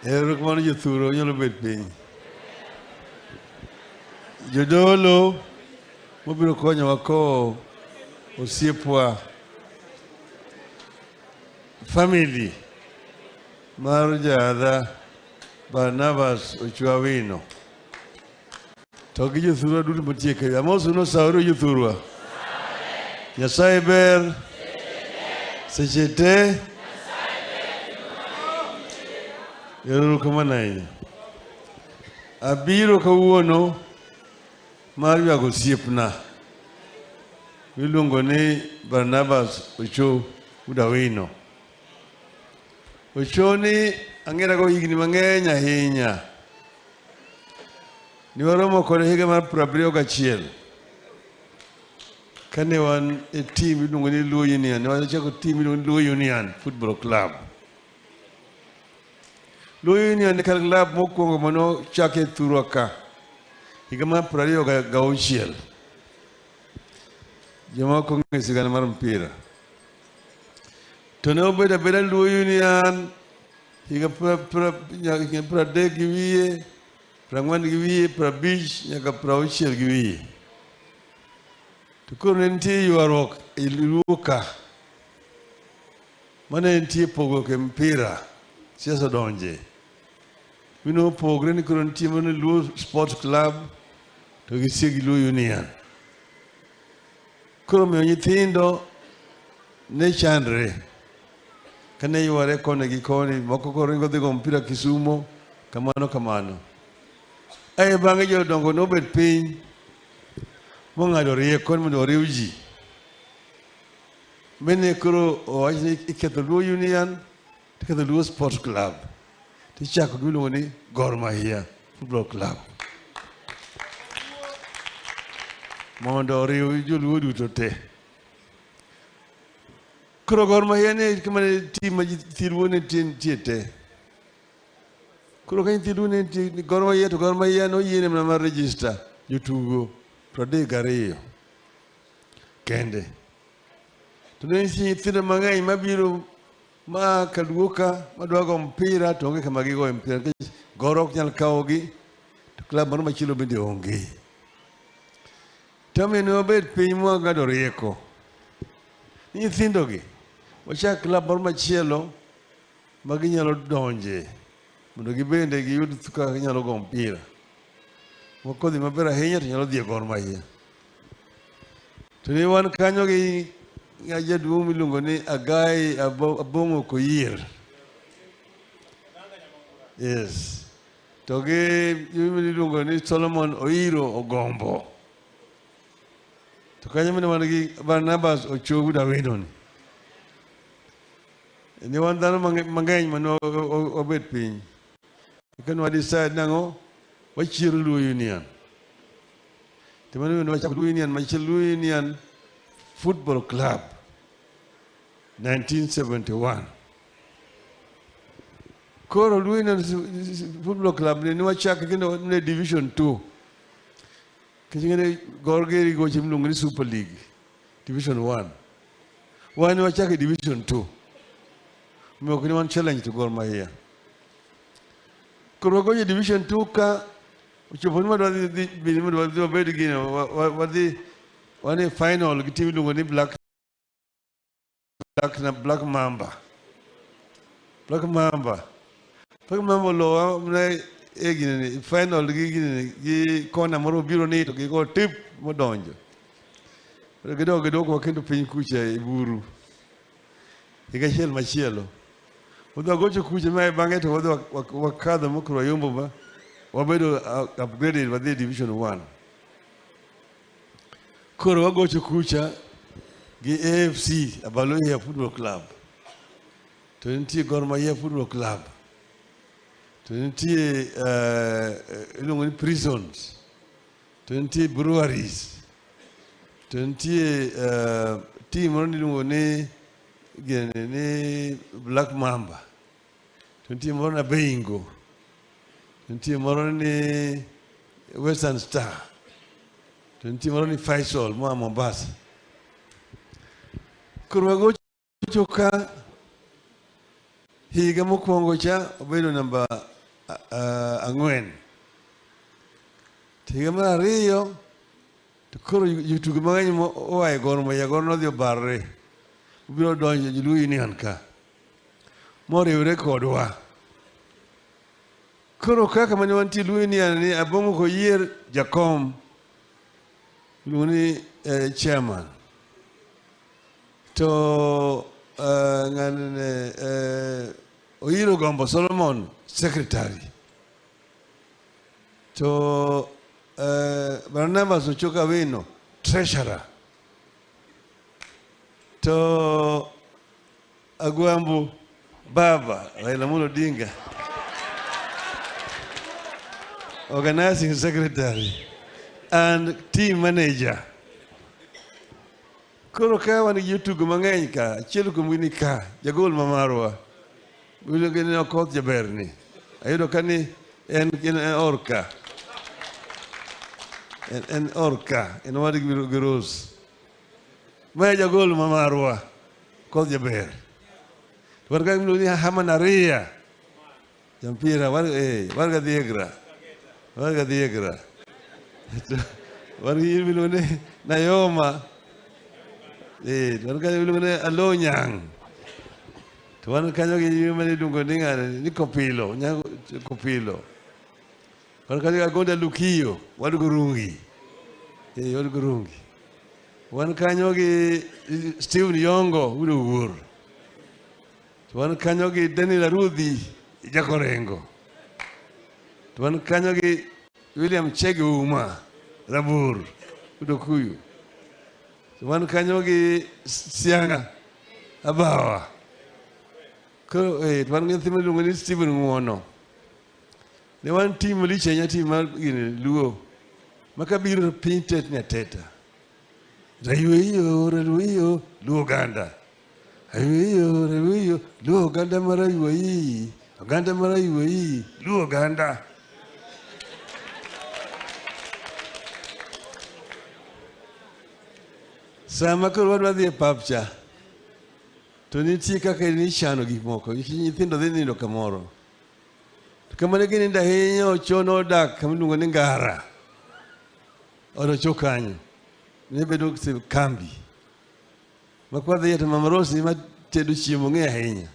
Ero kumano jothuro nyalo bet piny. Jodolo mobiro konyowa kowo osiepwa family mar jadha Barnabas Ochwawino. To gi jothurwa duto mantie kae. Amosuno sauru jothurwa. Nyasaye ber. Seche te. Erokamano ahinya. Abiro kawuono mar ywago osiepna miluongo ni Barnabas Ochwawino. Ochoni ang'erago higni mang'eny ahinya. Ni waromo kode higa mar 71 kane wan e team miluongo ni Luo Union. Ne wachako team miluongo ni Luo Union Football Club. Luo Union ne club mokwongo mano chake thurwa ka higa mar 26. Jomoko ong'e sigana mar mpira. To ne obedo abeda Luo Union higa 30 gi wiye, 40 gi wiye, 50 nyaka 60 gi wiye. To koro ne nitie ywaruok e Luo ka. Mane nitie pogruok e mpira, siasa donje. Mino pogre ni koro nitie mane Luo Sports Club to gi Siegi Luo Union. Koro miyo nyithindo ne chandre. Kane yware kone gi koni, moko koringo dhi go mpira Kisumo, kamano. Ae bang'e jodongo nobet piny mong'ado rieko mondo oriw ji. Mene koro owach ni iketho Luo Union, tiketho Luo Sports Club. Tichako giluongo ni Gor Mahia Football Club. Mondo oriw joluo duto te. Koro Gor Mahia ne kamane tim ma thirwo ne tie te. Koro kany thirwo ne Gor Mahia to Gor Mahia no yiene mana mar register jotugo 32 kende. To ne nitie nyithindo mang'eny mabiro ma kaluo ka madwa go mpira to onge kama gigoe mpira. Gor ok nyal kawogi to klab moro machielo bende onge. Tami ne obed piny mwang'ado rieko. Nyithindogi wachak klab moro machielo ma ginyalo donje mondo gibende giyud kaka ginyalo go mpira. Moko dhi maber ahinya to nyalo dhi e Gor Mahia. To ne wan kanyo gi jaduong' miluongo ni Agai Abong'o Koyir. Yes. To gi miluongo ni Solomon Oiro Ogombo. To kanyo mane wan gi Barnabas Ochwawino ni. Ne wan dhano mang'eny mane obet piny. Kane wa decide nang'o wachiero Luo Union. To mane wachako Luo Union machielo Luo Union Football Club 1971. Koro Luo Union Football Club ne wachako kendo ne Division 2. Kingene Gor Geri goche miluongo ni Super League Division 1. Wan wachako Division 2. Miyo kini wan challenge to Gor Mahia. Koro wagoye Division 2 ka uchopo ni madwa dhi wabed gino wadhi wane final gi team miluongo ni Black Mamba. Black Mamba lowa mna egini final gi kona moro biro ni to gigo tip modonjo. Gidogo kendo piny kucha e buru. Higa achiel machielo. Wadwa gocho kucha mae bang'e to wadwa wakadho mokro yombo ba. Wabedo upgraded wadhi Division 1. Koro wagocho kucha gi AFC Abaloya Football Club. To nitie Gor Mahia Football Club. To nitie iluongo ni Prisons. To nitie Breweries. To nitie team moro niluongo ni Black Mamba. To nitie moro na Beingo. To nitie moro ni Western Star. To nitie moro ni Faisal moa Mombasa. Koro wagocho ka higa mokwongo cha obedo namba ang'wen. Tiga mar ariyo to koro jotugo mang'eny oa e Gor Mahia Gor nodhi obarre biro donjo Luo Union ka moriwre kodwa. Koro kaka mane wantie Luo Union ni Abongo koyier jakom iluongo ni chairman to Oyiro Gombo Solomon secretary to Barnabas Ochoka Wino treasurer to Agwambo Baba Raila Odinga organizing secretary and team manager. Koro ka wan gi jotugo mang'eny ka, achiel kuomgi ni ka, jagol mamarwa, iluonge ni Okoth Jaberni. Ayudo ka ni en orka. En orka, en wadgi gi Rose. Ma jagol mamarwa, Okoth Jaber. Wan ka iluongo ni Haman Aria, jampira, warga dhiegra. Warga dhiegra. Wan gi iluongo ni Nayoma. Wan kanyo iluongo ni Alonyang. To wan kanyo gi yuma ni iluongo ni ng'ane ni Kopilo, Kopilo. Wan kanyo Agonda Lukio, wad Gurungi. Wad Gurungi. Wan kanyo gi Steven Yongo, udo wuor. To wan kanyo gi Daniel Arudhi, Jakorengo. To wan kanyo gi William Chege Uma, Rabur, udo Kuyu. Wan kanyo gi Sianga Abawa. Koro wan gi nyathima iluongo ni Stephen Ng'uono. Ne wan tim malich ahinya, tim mar Luo makabiro piny tetni ateta. Rayweyo, rayweyo, Luo Oganda. Rayweyo, rayweyo, Luo Oganda mar Aywayi. Oganda mar Aywayi, Luo Oganda. Sama koro wadwa dhi e pap cha, to nitie kaka nichano gik moko, nyithindo dhi nindo kamoro. To kamane ginindo ahinya Ocho nodak kama iluongo ni Ngara. Ocho kanyo. Ne bedo kambi. Ma kwadhi to Mama Rosi ma tedo chiemo ng'e ahinya.